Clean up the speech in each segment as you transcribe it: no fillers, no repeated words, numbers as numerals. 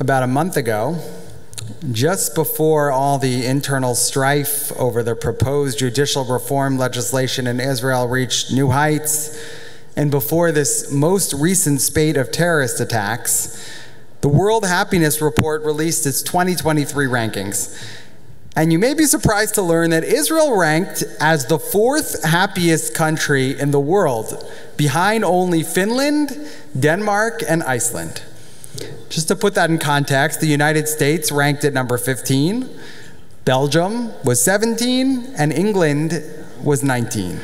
About a month ago, just before all the internal strife over the proposed judicial reform legislation in Israel reached new heights, and before this most recent spate of terrorist attacks, the World Happiness Report released its 2023 rankings. And you may be surprised to learn that Israel ranked as the 4th happiest country in the world, behind only Finland, Denmark, and Iceland. Just to put that in context, the United States ranked at number 15, Belgium was 17, and England was 19.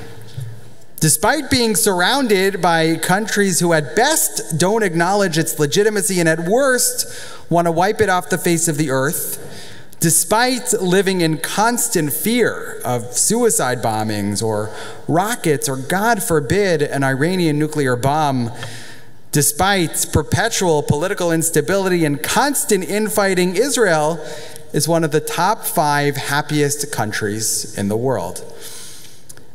Despite being surrounded by countries who at best don't acknowledge its legitimacy and at worst want to wipe it off the face of the earth, despite living in constant fear of suicide bombings or rockets or, God forbid, an Iranian nuclear bomb, despite perpetual political instability and constant infighting, Israel is one of the top 5 happiest countries in the world.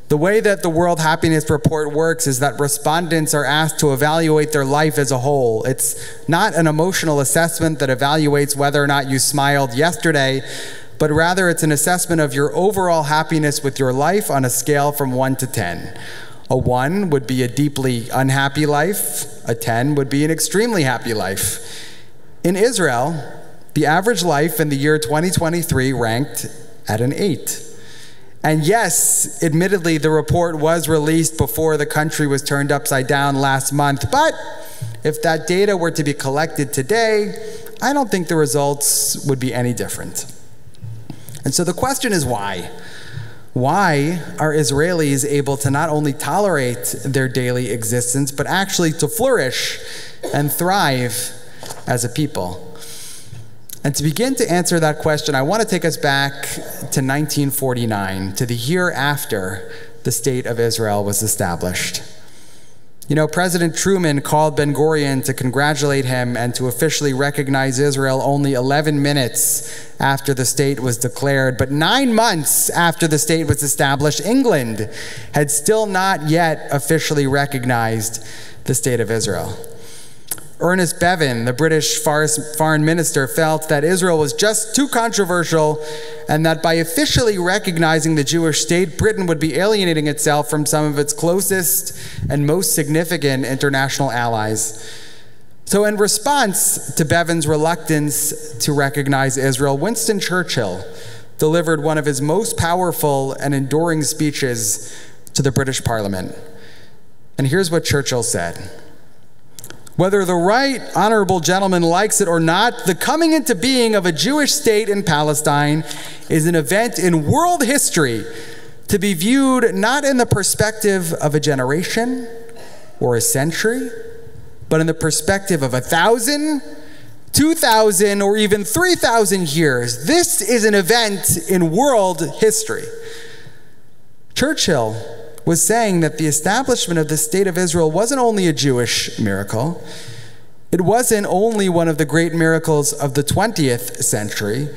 The way that the World Happiness Report works is that respondents are asked to evaluate their life as a whole. It's not an emotional assessment that evaluates whether or not you smiled yesterday, but rather it's an assessment of your overall happiness with your life on a scale from 1 to 10. A 1 would be a deeply unhappy life. A 10 would be an extremely happy life. In Israel, the average life in the year 2023 ranked at an 8. And yes, admittedly, the report was released before the country was turned upside down last month, but if that data were to be collected today, I don't think the results would be any different. And so the question is why? Why are Israelis able to not only tolerate their daily existence, but actually to flourish and thrive as a people? And to begin to answer that question, I want to take us back to 1949, to the year after the State of Israel was established. You know, President Truman called Ben-Gurion to congratulate him and to officially recognize Israel only 11 minutes after the state was declared. But 9 months after the state was established, England had still not yet officially recognized the State of Israel. Ernest Bevin, the British foreign minister, felt that Israel was just too controversial and that by officially recognizing the Jewish state, Britain would be alienating itself from some of its closest and most significant international allies. So in response to Bevin's reluctance to recognize Israel, Winston Churchill delivered one of his most powerful and enduring speeches to the British Parliament. And here's what Churchill said. Whether the right honorable gentleman likes it or not, the coming into being of a Jewish state in Palestine is an event in world history to be viewed not in the perspective of a generation or a century, but in the perspective of 1,000, 2,000, or even 3,000 years. This is an event in world history. Churchill was saying that the establishment of the State of Israel wasn't only a Jewish miracle. It wasn't only one of the great miracles of the 20th century.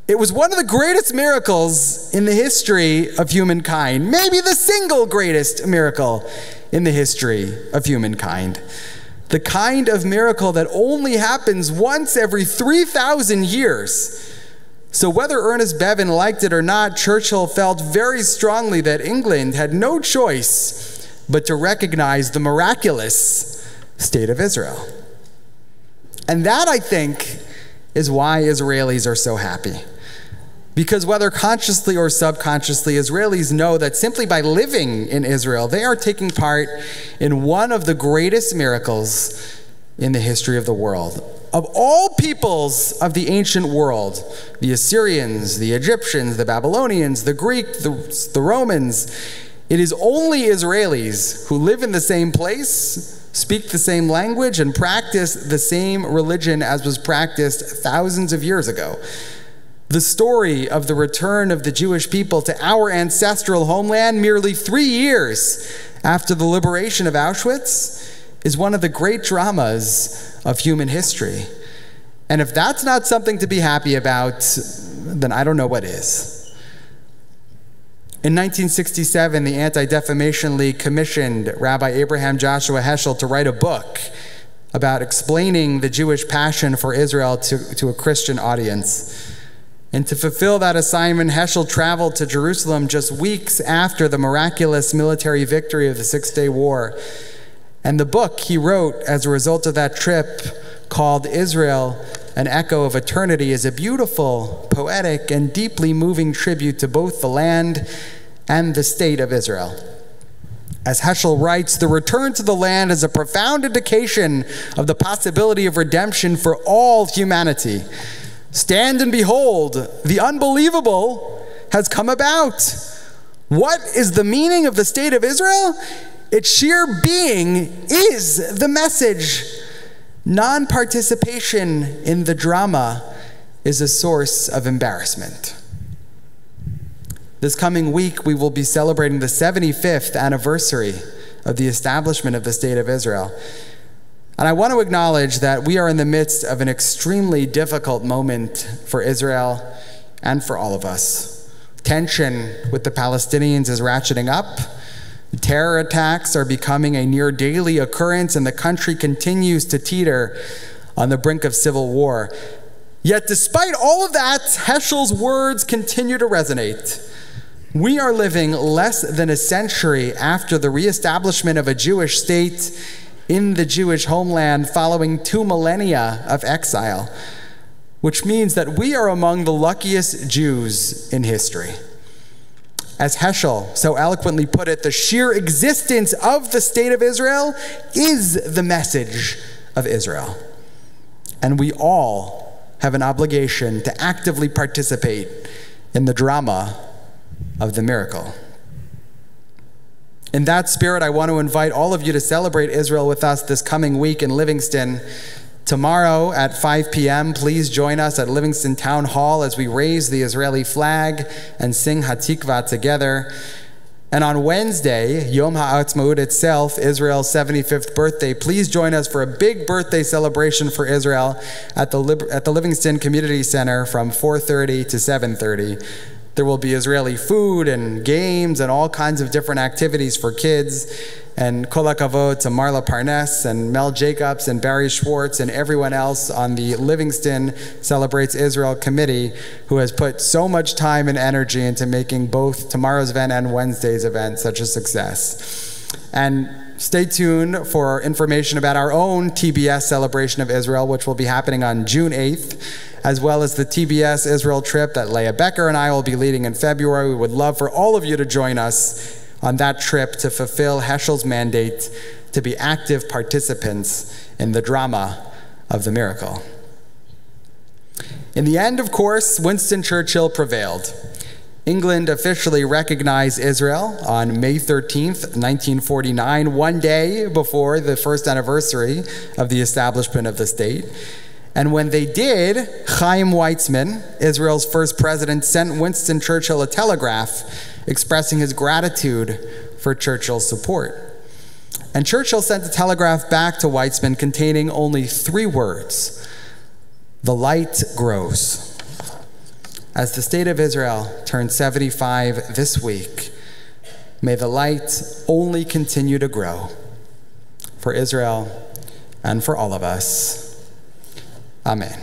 It was one of the greatest miracles in the history of humankind, maybe the single greatest miracle in the history of humankind. The kind of miracle that only happens once every 3,000 years. So whether Ernest Bevin liked it or not, Churchill felt very strongly that England had no choice but to recognize the miraculous State of Israel. And that, I think, is why Israelis are so happy. Because whether consciously or subconsciously, Israelis know that simply by living in Israel, they are taking part in one of the greatest miracles in the history of the world. Of all peoples of the ancient world, the Assyrians, the Egyptians, the Babylonians, the Greeks, the Romans, it is only Israelis who live in the same place, speak the same language, and practice the same religion as was practiced thousands of years ago. The story of the return of the Jewish people to our ancestral homeland merely 3 years after the liberation of Auschwitz is one of the great dramas of human history. And if that's not something to be happy about, then I don't know what is. In 1967, the Anti-Defamation League commissioned Rabbi Abraham Joshua Heschel to write a book about explaining the Jewish passion for Israel to a Christian audience. And to fulfill that assignment, Heschel traveled to Jerusalem just weeks after the miraculous military victory of the Six-Day War. And the book he wrote as a result of that trip, called Israel, An Echo of Eternity, is a beautiful, poetic, and deeply moving tribute to both the land and the state of Israel. As Heschel writes, the return to the land is a profound indication of the possibility of redemption for all humanity. Stand and behold, the unbelievable has come about. What is the meaning of the state of Israel? Its sheer being is the message. Non-participation in the drama is a source of embarrassment. This coming week, we will be celebrating the 75th anniversary of the establishment of the State of Israel. And I want to acknowledge that we are in the midst of an extremely difficult moment for Israel and for all of us. Tension with the Palestinians is ratcheting up. Terror attacks are becoming a near daily occurrence, and the country continues to teeter on the brink of civil war. Yet despite all of that, Heschel's words continue to resonate. We are living less than a century after the reestablishment of a Jewish state in the Jewish homeland following 2 millennia of exile, which means that we are among the luckiest Jews in history. As Heschel so eloquently put it, the sheer existence of the state of Israel is the message of Israel. And we all have an obligation to actively participate in the drama of the miracle. In that spirit, I want to invite all of you to celebrate Israel with us this coming week in Livingston. Tomorrow at 5 p.m., please join us at Livingston Town Hall as we raise the Israeli flag and sing Hatikvah together. And on Wednesday, Yom HaAtzmaut itself, Israel's 75th birthday, please join us for a big birthday celebration for Israel at the Livingston Community Center from 4:30 to 7:30. There will be Israeli food and games and all kinds of different activities for kids. And kol hakavod to Marla Parnes and Mel Jacobs and Barry Schwartz and everyone else on the Livingston Celebrates Israel Committee who has put so much time and energy into making both tomorrow's event and Wednesday's event such a success. And stay tuned for information about our own TBS celebration of Israel, which will be happening on June 8th, as well as the TBS Israel trip that Leah Becker and I will be leading in February. We would love for all of you to join us on that trip to fulfill Heschel's mandate to be active participants in the drama of the miracle. In the end, of course, Winston Churchill prevailed. England officially recognized Israel on May 13th, 1949, one day before the first anniversary of the establishment of the state. And when they did, Chaim Weizmann, Israel's first president, sent Winston Churchill a telegraph expressing his gratitude for Churchill's support. And Churchill sent a telegraph back to Weizmann containing only 3 words: "The light grows." As the state of Israel turns 75 this week, may the light only continue to grow for Israel and for all of us. Amen.